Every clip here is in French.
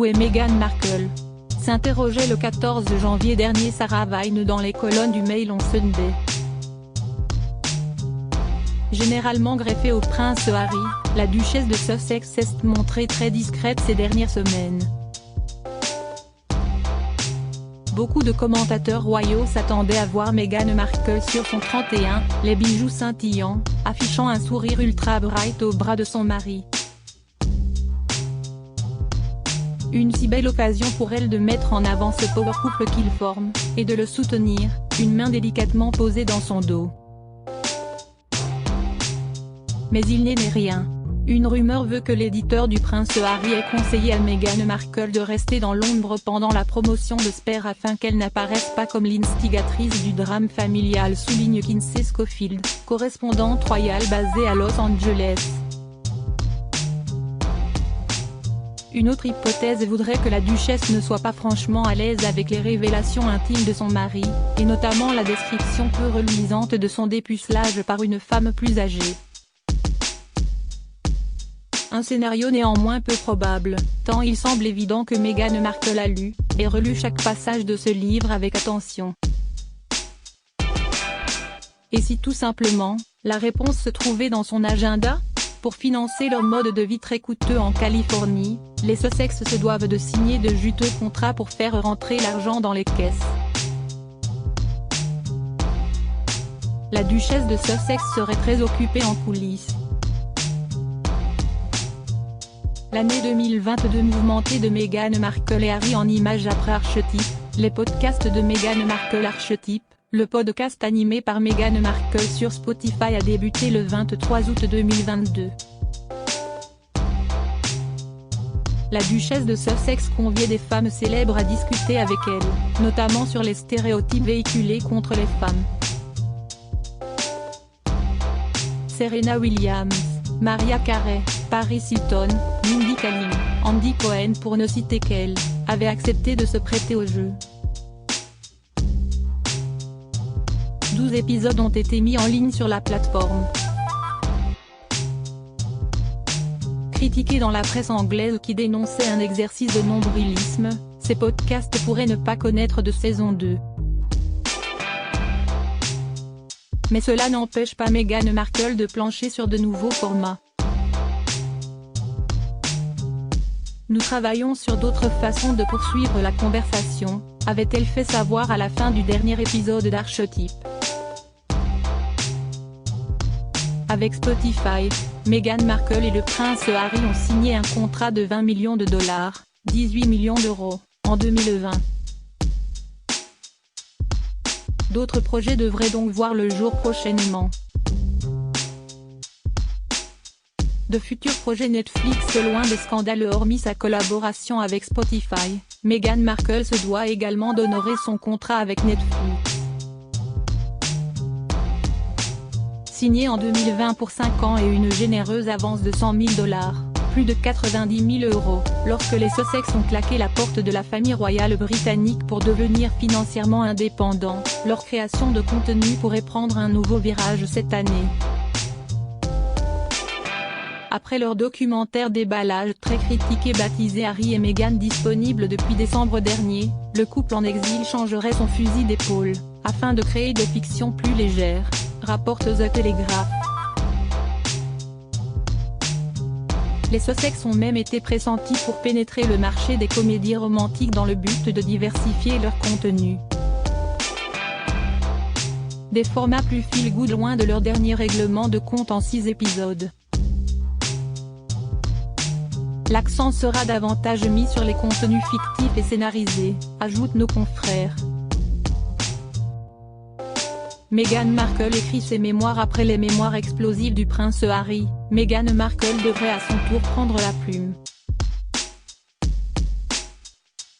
Où est Meghan Markle? S'interrogeait le 14 janvier dernier Sarah Vine dans les colonnes du Mail on Sunday. Généralement greffée au prince Harry, la duchesse de Sussex s'est montrée très discrète ces dernières semaines. Beaucoup de commentateurs royaux s'attendaient à voir Meghan Markle sur son 31, les bijoux scintillants, affichant un sourire ultra bright au bras de son mari. Une si belle occasion pour elle de mettre en avant ce power couple qu'ils forment, et de le soutenir, une main délicatement posée dans son dos. Mais il n'est rien. Une rumeur veut que l'éditeur du prince Harry ait conseillé à Meghan Markle de rester dans l'ombre pendant la promotion de Spare afin qu'elle n'apparaisse pas comme l'instigatrice du drame familial, souligne Kinsey Schofield, correspondante royale basée à Los Angeles. Une autre hypothèse voudrait que la duchesse ne soit pas franchement à l'aise avec les révélations intimes de son mari, et notamment la description peu reluisante de son dépucelage par une femme plus âgée. Un scénario néanmoins peu probable, tant il semble évident que Meghan Markle a lu, et relu chaque passage de ce livre avec attention. Et si tout simplement, la réponse se trouvait dans son agenda? Pour financer leur mode de vie très coûteux en Californie, les Sussex se doivent de signer de juteux contrats pour faire rentrer l'argent dans les caisses. La duchesse de Sussex serait très occupée en coulisses. L'année 2022 mouvementée de Meghan Markle et Harry en images après Archetype, les podcasts de Meghan Markle Archetype. Le podcast animé par Meghan Markle sur Spotify a débuté le 23 août 2022. La duchesse de Sussex conviait des femmes célèbres à discuter avec elle, notamment sur les stéréotypes véhiculés contre les femmes. Serena Williams, Mariah Carey, Paris Hilton, Mindy Kaling, Andy Cohen pour ne citer qu'elle, avaient accepté de se prêter au jeu. 12 épisodes ont été mis en ligne sur la plateforme. Critiqués dans la presse anglaise qui dénonçait un exercice de nombrilisme, ces podcasts pourraient ne pas connaître de saison 2. Mais cela n'empêche pas Meghan Markle de plancher sur de nouveaux formats. Nous travaillons sur d'autres façons de poursuivre la conversation, avait-elle fait savoir à la fin du dernier épisode d'Archetype. Avec Spotify, Meghan Markle et le prince Harry ont signé un contrat de 20 millions de dollars, 18 millions d'euros, en 2020. D'autres projets devraient donc voir le jour prochainement. De futurs projets Netflix loin des scandales hormis sa collaboration avec Spotify, Meghan Markle se doit également d'honorer son contrat avec Netflix. Signé en 2020 pour 5 ans et une généreuse avance de 100 000 $, plus de 90 000 €, lorsque les Sussex ont claqué la porte de la famille royale britannique pour devenir financièrement indépendants, leur création de contenu pourrait prendre un nouveau virage cette année. Après leur documentaire déballage très critiqué baptisé Harry et Meghan disponible depuis décembre dernier, le couple en exil changerait son fusil d'épaule, afin de créer des fictions plus légères, rapporte The Telegraph. Les Sussex ont même été pressentis pour pénétrer le marché des comédies romantiques dans le but de diversifier leur contenu. Des formats plus feel-good loin de leur dernier règlement de compte en 6 épisodes. L'accent sera davantage mis sur les contenus fictifs et scénarisés, ajoutent nos confrères. Meghan Markle écrit ses mémoires après les mémoires explosives du prince Harry. Meghan Markle devrait à son tour prendre la plume.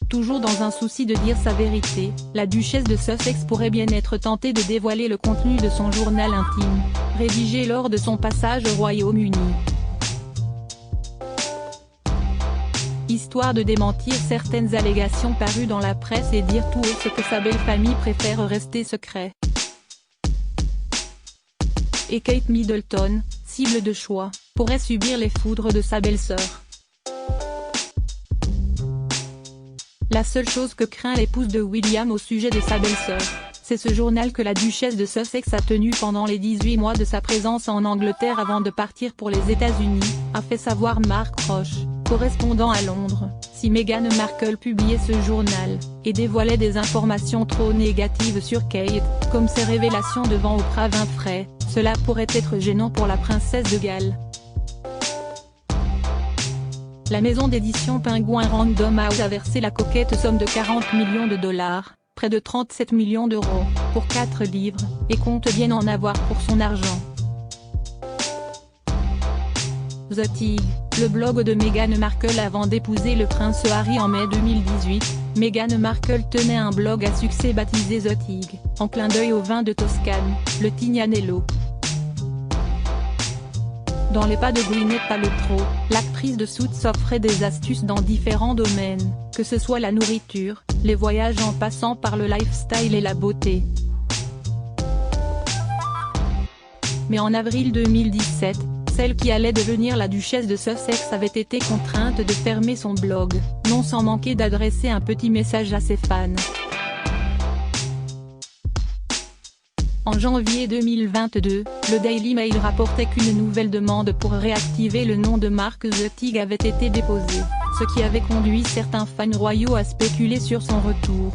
Toujours dans un souci de dire sa vérité, la duchesse de Sussex pourrait bien être tentée de dévoiler le contenu de son journal intime, rédigé lors de son passage au Royaume-Uni. Histoire de démentir certaines allégations parues dans la presse et dire tout haut ce que sa belle famille préfère rester secret. Et Kate Middleton, cible de choix, pourrait subir les foudres de sa belle-sœur. La seule chose que craint l'épouse de William au sujet de sa belle-sœur, c'est ce journal que la duchesse de Sussex a tenu pendant les 18 mois de sa présence en Angleterre avant de partir pour les États-Unis, a fait savoir Mark Roche, correspondant à Londres. Si Meghan Markle publiait ce journal, et dévoilait des informations trop négatives sur Kate, comme ses révélations devant Oprah Winfrey, cela pourrait être gênant pour la princesse de Galles. La maison d'édition Penguin Random House a versé la coquette somme de 40 millions de dollars, près de 37 millions d'euros, pour 4 livres, et compte bien en avoir pour son argent. The Tig, le blog de Meghan Markle avant d'épouser le prince Harry en mai 2018, Meghan Markle tenait un blog à succès baptisé The Tig, en clin d'œil au vin de Toscane, le Tignanello. Dans les pas de Gwyneth Paltrow, l'actrice de Suits offrait des astuces dans différents domaines, que ce soit la nourriture, les voyages en passant par le lifestyle et la beauté. Mais en avril 2017, celle qui allait devenir la duchesse de Sussex avait été contrainte de fermer son blog, non sans manquer d'adresser un petit message à ses fans. En janvier 2022, le Daily Mail rapportait qu'une nouvelle demande pour réactiver le nom de marque The Tig avait été déposée, ce qui avait conduit certains fans royaux à spéculer sur son retour.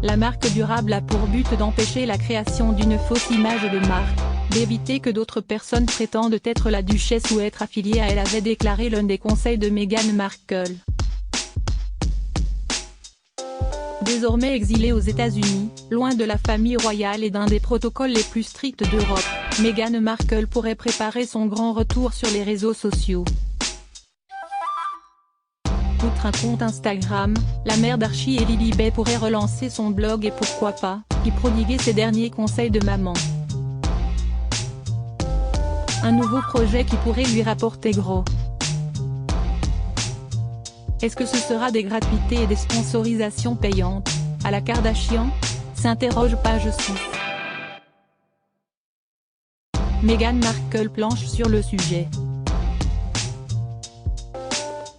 La marque durable a pour but d'empêcher la création d'une fausse image de marque, d'éviter que d'autres personnes prétendent être la duchesse ou être affiliées à elle, avait déclaré l'un des conseils de Meghan Markle. Désormais exilée aux États-Unis, loin de la famille royale et d'un des protocoles les plus stricts d'Europe, Meghan Markle pourrait préparer son grand retour sur les réseaux sociaux. Outre un compte Instagram, la mère d'Archie et Lilibet pourrait relancer son blog et pourquoi pas, y prodiguer ses derniers conseils de maman. Un nouveau projet qui pourrait lui rapporter gros. Est-ce que ce sera des gratuités et des sponsorisations payantes, à la Kardashian? S'interroge page 6. Meghan Markle planche sur le sujet.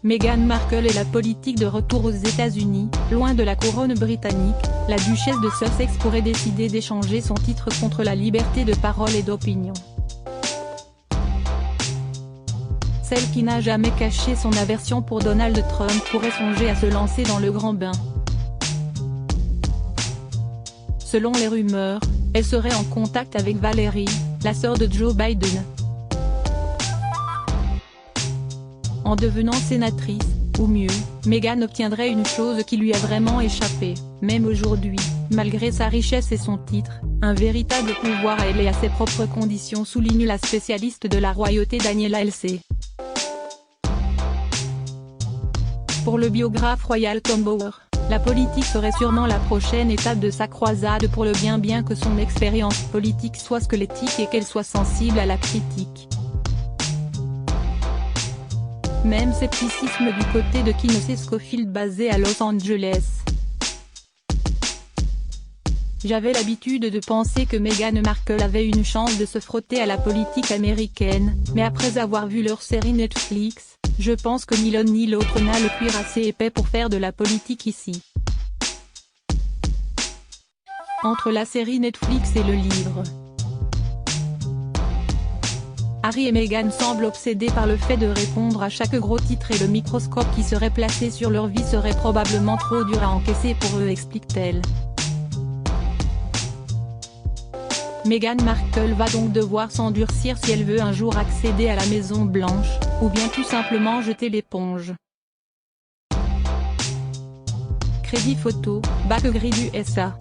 Meghan Markle et la politique de retour aux États-Unis, loin de la couronne britannique, la duchesse de Sussex pourrait décider d'échanger son titre contre la liberté de parole et d'opinion. Celle qui n'a jamais caché son aversion pour Donald Trump pourrait songer à se lancer dans le grand bain. Selon les rumeurs, elle serait en contact avec Valerie, la sœur de Joe Biden. En devenant sénatrice, ou mieux, Meghan obtiendrait une chose qui lui a vraiment échappé, même aujourd'hui, malgré sa richesse et son titre, un véritable pouvoir à elle et à ses propres conditions, souligne la spécialiste de la royauté Daniela Elsey. Pour le biographe royal Tom Bower, la politique serait sûrement la prochaine étape de sa croisade pour le bien que son expérience politique soit squelettique et qu'elle soit sensible à la critique. Même scepticisme du côté de Kim Schofield basé à Los Angeles. J'avais l'habitude de penser que Meghan Markle avait une chance de se frotter à la politique américaine, mais après avoir vu leur série Netflix, je pense que ni l'un ni l'autre n'a le cuir assez épais pour faire de la politique ici. Entre la série Netflix et le livre, Harry et Meghan semblent obsédés par le fait de répondre à chaque gros titre et le microscope qui serait placé sur leur vie serait probablement trop dur à encaisser pour eux, explique-t-elle. Meghan Markle va donc devoir s'endurcir si elle veut un jour accéder à la Maison Blanche, ou bien tout simplement jeter l'éponge. Crédit photo, Back Gris du SA.